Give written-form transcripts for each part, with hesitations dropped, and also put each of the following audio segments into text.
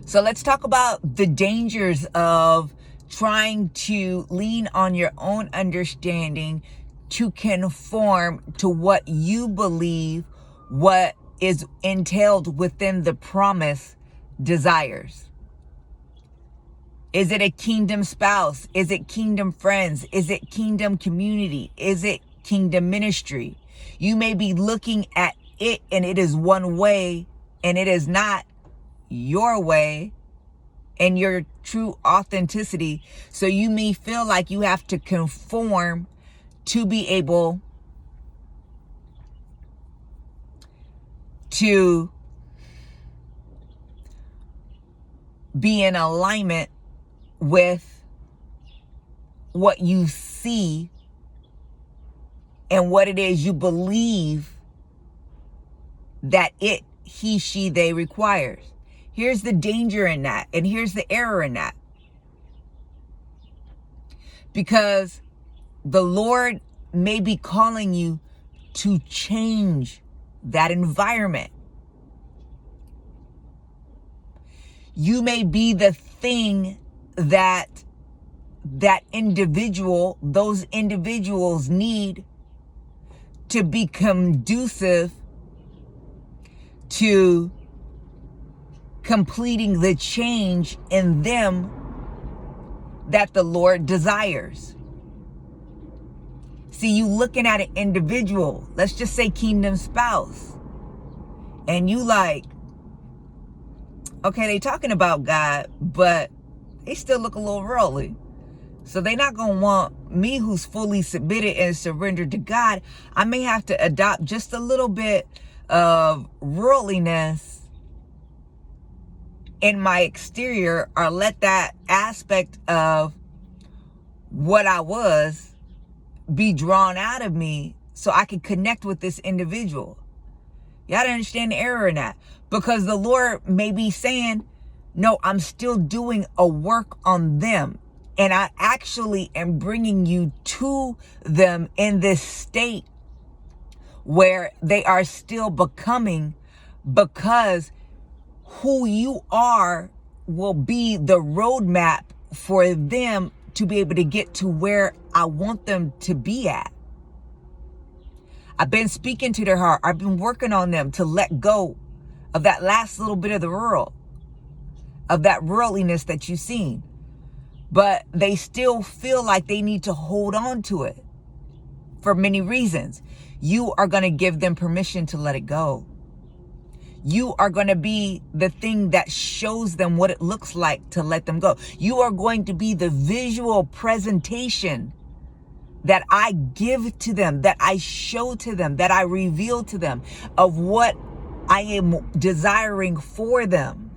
So let's talk about the dangers of trying to lean on your own understanding to conform to what you believe, what is entailed within the promise desires. Is it a kingdom spouse? Is it kingdom friends? Is it kingdom community? Is it kingdom ministry? You may be looking at it and it is one way and it is not your way and your true authenticity. So you may feel like you have to conform to be able to be in alignment with what you see and what it is you believe that it, he, she, they requires. Here's the danger in that, and here's the error in that. Because the Lord may be calling you to change that environment. You may be the thing that individual, those individuals need to be conducive to completing the change in them that the Lord desires. See, you looking at an individual, let's just say kingdom spouse, and you like, okay, they talking about God, but they still look a little worldly. So they're not going to want me, who's fully submitted and surrendered to God. I may have to adopt just a little bit of worldliness in my exterior, or let that aspect of what I was be drawn out of me so I can connect with this individual. You got to understand the error in that, because the Lord may be saying, no, I'm still doing a work on them. And I actually am bringing you to them in this state where they are still becoming, because who you are will be the roadmap for them to be able to get to where I want them to be at. I've been speaking to their heart. I've been working on them to let go of that last little bit of the world, of that worldliness that you've seen. But they still feel like they need to hold on to it for many reasons. You are going to give them permission to let it go. You are going to be the thing that shows them what it looks like to let them go. You are going to be the visual presentation that I give to them, that I show to them, that I reveal to them of what I am desiring for them.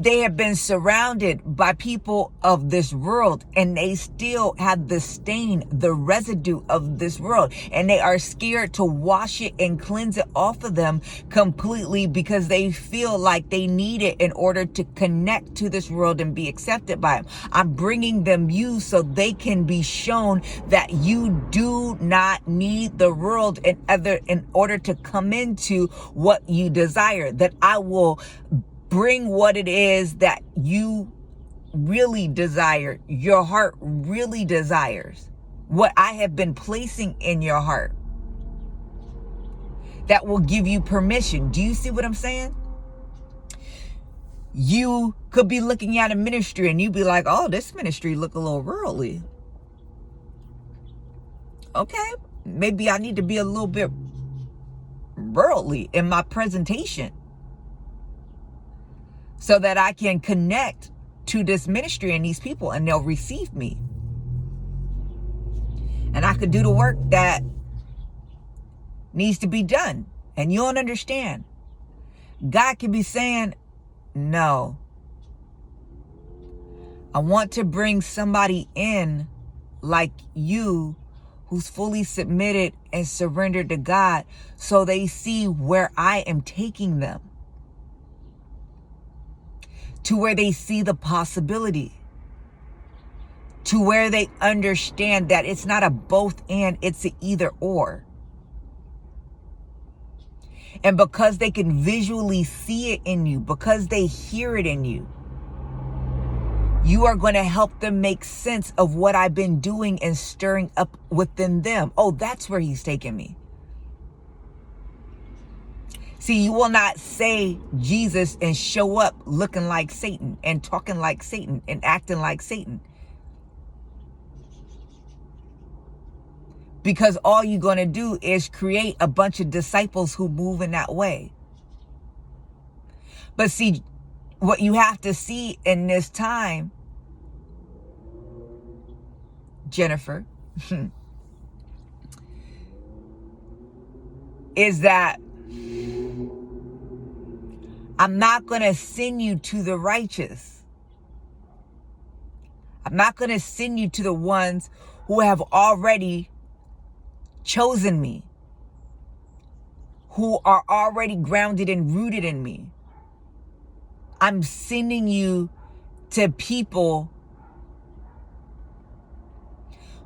They have been surrounded by people of this world, and they still have the stain, the residue of this world, and they are scared to wash it and cleanse it off of them completely, because they feel like they need it in order to connect to this world and be accepted by them. I'm bringing them you so they can be shown that you do not need the world in order to come into what you desire, that I will bring what it is that you really desire, your heart really desires, what I have been placing in your heart, that will give you permission. Do you see what I'm saying? You could be looking at a ministry and you be like, oh, this ministry look a little worldly. Okay, maybe I need to be a little bit worldly in my presentation, so that I can connect to this ministry and these people, and they'll receive me. And I could do the work that needs to be done. And you don't understand. God could be saying, no, I want to bring somebody in like you, who's fully submitted and surrendered to God, so they see where I am taking them, to where they see the possibility, to where they understand that it's not a both and, it's an either or. And because they can visually see it in you, because they hear it in you, you are going to help them make sense of what I've been doing and stirring up within them. Oh, that's where he's taking me. See, you will not say Jesus and show up looking like Satan and talking like Satan and acting like Satan. Because all you're going to do is create a bunch of disciples who move in that way. But see, what you have to see in this time, Jennifer, is that I'm not going to send you to the righteous. I'm not going to send you to the ones who have already chosen me, who are already grounded and rooted in me. I'm sending you to people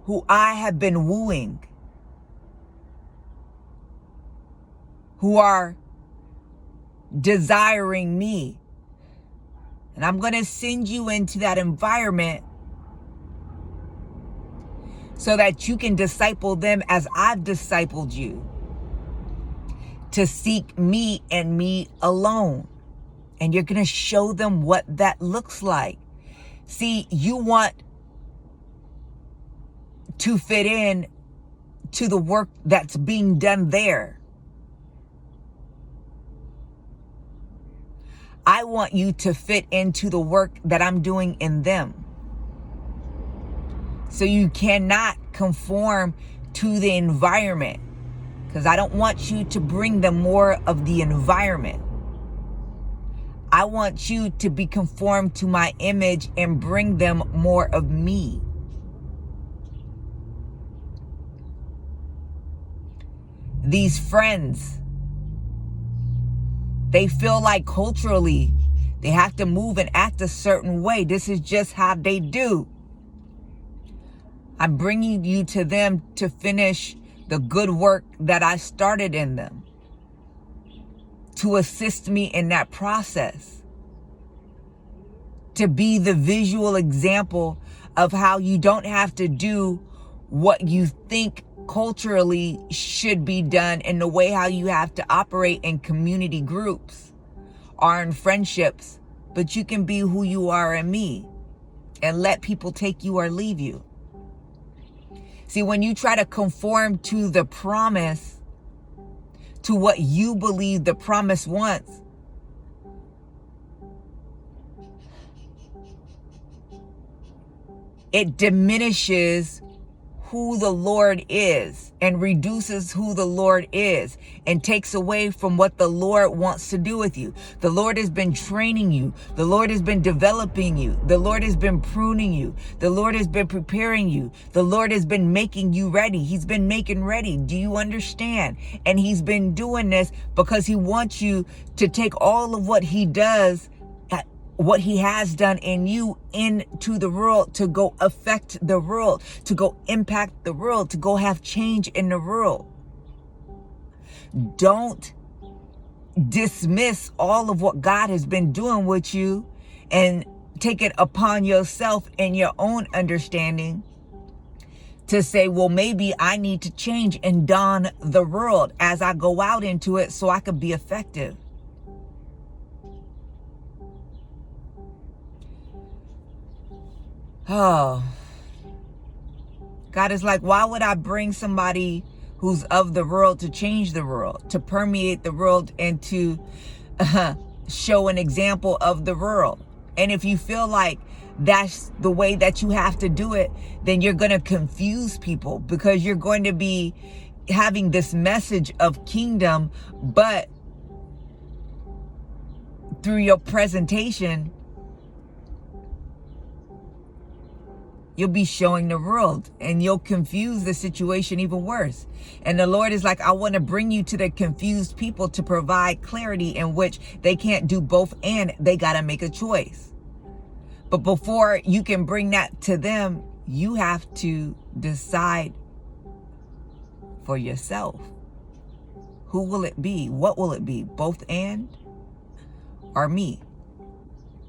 who I have been wooing, who are desiring me. And I'm going to send you into that environment so that you can disciple them as I've discipled you, to seek me and me alone. And you're going to show them what that looks like. See, you want to fit in to the work that's being done there. I want you to fit into the work that I'm doing in them. So you cannot conform to the environment, because I don't want you to bring them more of the environment. I want you to be conformed to my image and bring them more of me. These friends, they feel like culturally they have to move and act a certain way. This is just how they do. I'm bringing you to them to finish the good work that I started in them, to assist me in that process, to be the visual example of how you don't have to do what you think culturally should be done, in the way how you have to operate in community groups or in friendships, but you can be who you are in me and let people take you or leave you. See, when you try to conform to the promise, to what you believe the promise wants, it diminishes who the Lord is and reduces who the Lord is and takes away from what the Lord wants to do with you. The Lord has been training you. The Lord has been developing you. The Lord has been pruning you. The Lord has been preparing you. The Lord has been making you ready. He's been making ready. Do you understand? And he's been doing this because he wants you to take all of what he does, what he has done in you, into the world, to go affect the world, to go impact the world, to go have change in the world. Don't dismiss all of what God has been doing with you and take it upon yourself in your own understanding to say, well, maybe I need to change and don the world as I go out into it so I can be effective. Oh, God is like, why would I bring somebody who's of the world to change the world, to permeate the world, and to show an example of the world? And if you feel like that's the way that you have to do it, then you're going to confuse people, because you're going to be having this message of kingdom, but through your presentation, you'll be showing the world, and you'll confuse the situation even worse. And the Lord is like, I want to bring you to the confused people to provide clarity in which they can't do both and they got to make a choice. But before you can bring that to them, you have to decide for yourself Who will it be? What will it be? Both and? Or me?